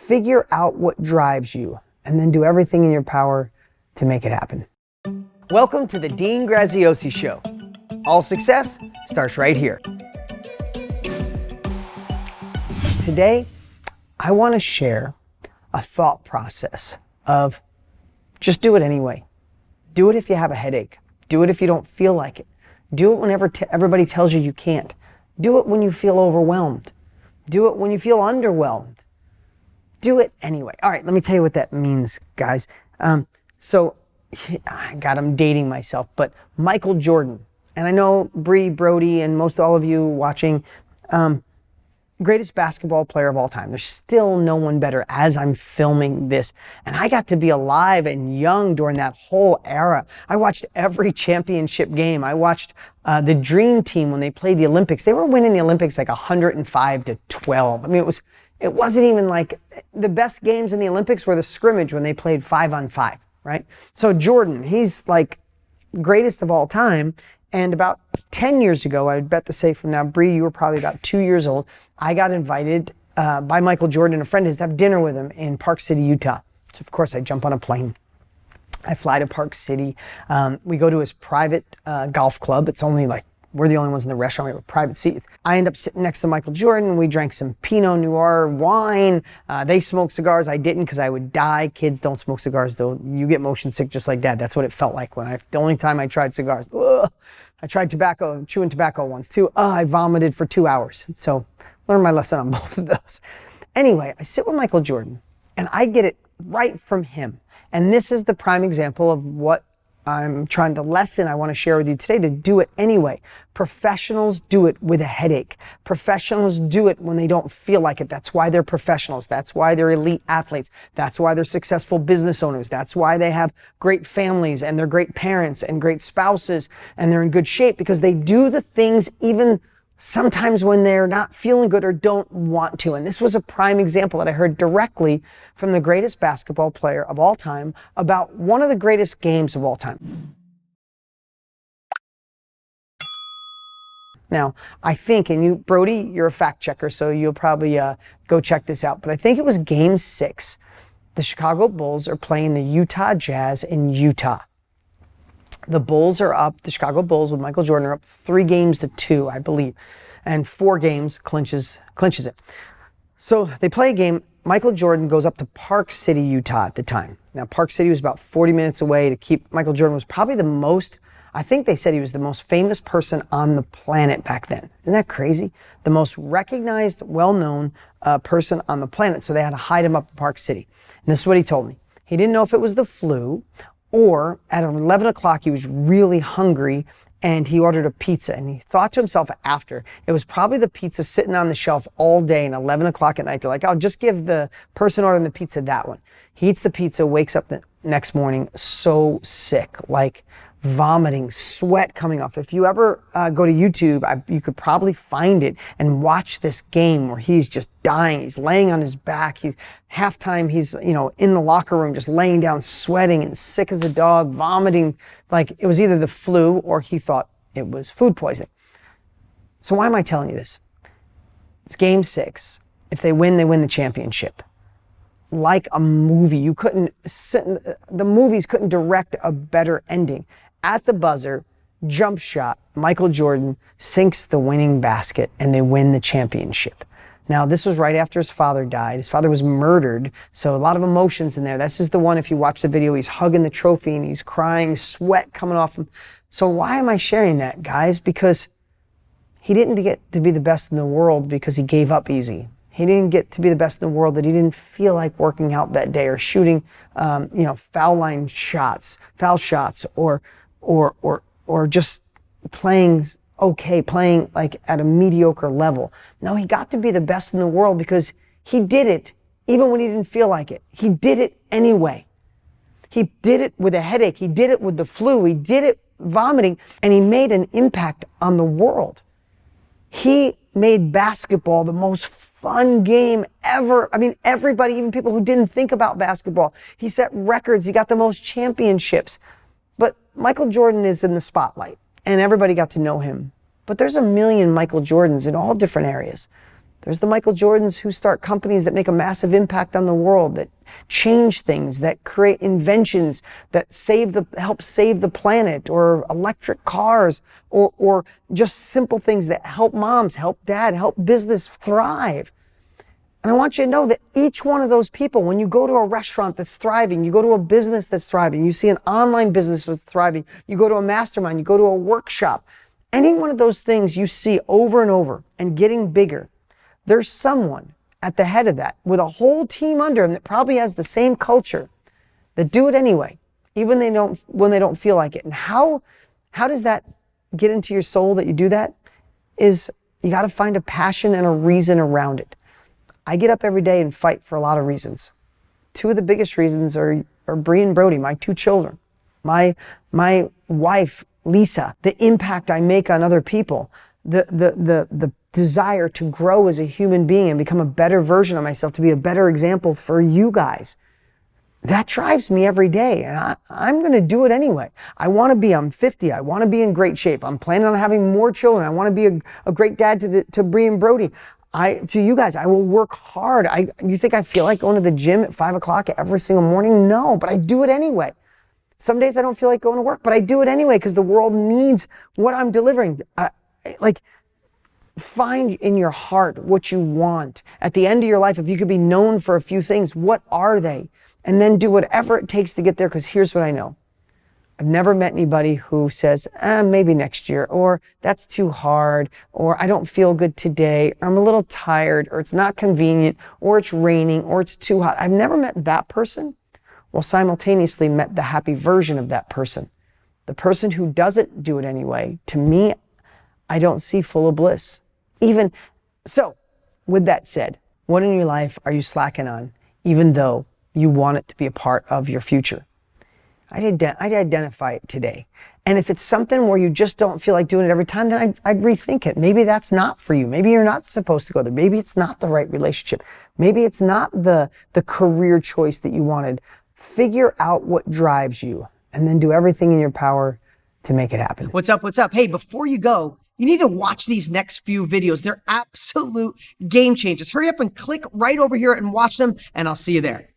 Figure out what drives you and then do everything in your power to make it happen. Welcome to the Dean Graziosi Show. All success starts right here. Today, I want to share a thought process of just do it anyway. Do it if you have a headache. Do it if you don't feel like it. Do it whenever everybody tells you you can't. Do it when you feel overwhelmed. Do it when you feel underwhelmed. Do it anyway. All right, let me tell you what that means, guys. I'm dating myself, but Michael Jordan, and I know Bree, Brody, and most all of you watching, greatest basketball player of all time. There's still no one better as I'm filming this. And I got to be alive and young during that whole era. I watched every championship game. I watched the Dream Team when they played the Olympics. They were winning the Olympics like 105-12. I mean, it wasn't even like the best games in the Olympics were the scrimmage when they played 5-on-5, right? So Jordan, he's like greatest of all time. And about 10 years ago, I'd bet to say from now, Bree, you were probably about 2 years old, I got invited by Michael Jordan and a friend of his to have dinner with him in Park City, Utah. So of course I jump on a plane. I fly to Park City. We go to his private golf club. It's only like, we're the only ones in the restaurant. We have a private seat. I end up sitting next to Michael Jordan. We drank some Pinot Noir wine. They smoked cigars. I didn't because I would die. Kids don't smoke cigars though. You get motion sick just like Dad. That's what it felt like the only time I tried cigars. Ugh. I tried chewing tobacco once too. I vomited for 2 hours. So learned my lesson on both of those. Anyway, I sit with Michael Jordan and I get it right from him. And this is the prime example of what I'm trying to lesson I want to share with you today, to do it anyway. Professionals do it with a headache. Professionals do it when they don't feel like it. That's why they're professionals. That's why they're elite athletes. That's why they're successful business owners. That's why they have great families and they're great parents and great spouses and they're in good shape, because they do the things even sometimes when they're not feeling good or don't want to. And this was a prime example that I heard directly from the greatest basketball player of all time about one of the greatest games of all time. Now, I think, and you, Brody, you're a fact checker, so you'll probably go check this out, but I think it was Game 6. The Chicago Bulls are playing the Utah Jazz in Utah. The Bulls are up, the Chicago Bulls with Michael Jordan are up 3-2, I believe. And 4 games clinches it. So they play a game. Michael Jordan goes up to Park City, Utah at the time. Now, Park City was about 40 minutes away. Michael Jordan was probably I think they said he was the most famous person on the planet back then. Isn't that crazy? The most recognized, well-known person on the planet. So they had to hide him up in Park City. And this is what he told me. He didn't know if it was the flu, or at 11 o'clock, he was really hungry and he ordered a pizza. And he thought to himself after, it was probably the pizza sitting on the shelf all day and 11 o'clock at night. They're like, I'll just give the person ordering the pizza that one. He eats the pizza, wakes up the next morning so sick, like vomiting, sweat coming off. If you ever go to YouTube, you could probably find it and watch this game where he's just dying. He's laying on his back. Halftime, he's in the locker room just laying down, sweating and sick as a dog, vomiting like it was either the flu or he thought it was food poisoning. So why am I telling you this? It's Game 6. If they win the championship. Like a movie. The movies couldn't direct a better ending. At the buzzer, jump shot, Michael Jordan sinks the winning basket and they win the championship. Now, this was right after his father died. His father was murdered, so a lot of emotions in there. This is the one, if you watch the video, he's hugging the trophy and he's crying, sweat coming off him. So why am I sharing that, guys? Because he didn't get to be the best in the world because he gave up easy. He didn't get to be the best in the world that he didn't feel like working out that day or shooting, foul shots, or just playing like at a mediocre level. No, he got to be the best in the world because he did it even when he didn't feel like it. He did it anyway. He did it with a headache. He did it with the flu. He did it vomiting, and he made an impact on the world. He made basketball the most fun game ever. I mean, everybody, even people who didn't think about basketball, he set records. He got the most championships. But Michael Jordan is in the spotlight and everybody got to know him. But there's a million Michael Jordans in all different areas. There's the Michael Jordans who start companies that make a massive impact on the world, that change things, that create inventions that help save the planet, or electric cars, or just simple things that help moms, help dad, help business thrive. And I want you to know that each one of those people, when you go to a restaurant that's thriving, you go to a business that's thriving, you see an online business that's thriving, you go to a mastermind, you go to a workshop, any one of those things you see over and over and getting bigger, there's someone at the head of that with a whole team under him that probably has the same culture, that do it anyway, even when they don't feel like it. And how does that get into your soul that you do that? Is you got to find a passion and a reason around it. I get up every day and fight for a lot of reasons. Two of the biggest reasons are Bree and Brody, my two children, my wife, Lisa, the impact I make on other people, the desire to grow as a human being and become a better version of myself, to be a better example for you guys. That drives me every day, and I'm going to do it anyway. I'm 50. I want to be in great shape. I'm planning on having more children. I want to be a great dad to Bree and Brody. To you guys, I will work hard. You think I feel like going to the gym at 5 o'clock every single morning? No, but I do it anyway. Some days I don't feel like going to work, but I do it anyway because the world needs what I'm delivering. Find in your heart what you want. At the end of your life, if you could be known for a few things, what are they? And then do whatever it takes to get there, because here's what I know. I've never met anybody who says, maybe next year, or that's too hard, or I don't feel good today, or I'm a little tired, or it's not convenient, or it's raining, or it's too hot. I've never met that person, while simultaneously met the happy version of that person. The person who doesn't do it anyway, to me, I don't see full of bliss. Even so, with that said, what in your life are you slacking on, even though you want it to be a part of your future? I'd identify it today. And if it's something where you just don't feel like doing it every time, then I'd rethink it. Maybe that's not for you. Maybe you're not supposed to go there. Maybe it's not the right relationship. Maybe it's not the career choice that you wanted. Figure out what drives you and then do everything in your power to make it happen. What's up? What's up? Hey, before you go, you need to watch these next few videos. They're absolute game changers. Hurry up and click right over here and watch them, and I'll see you there.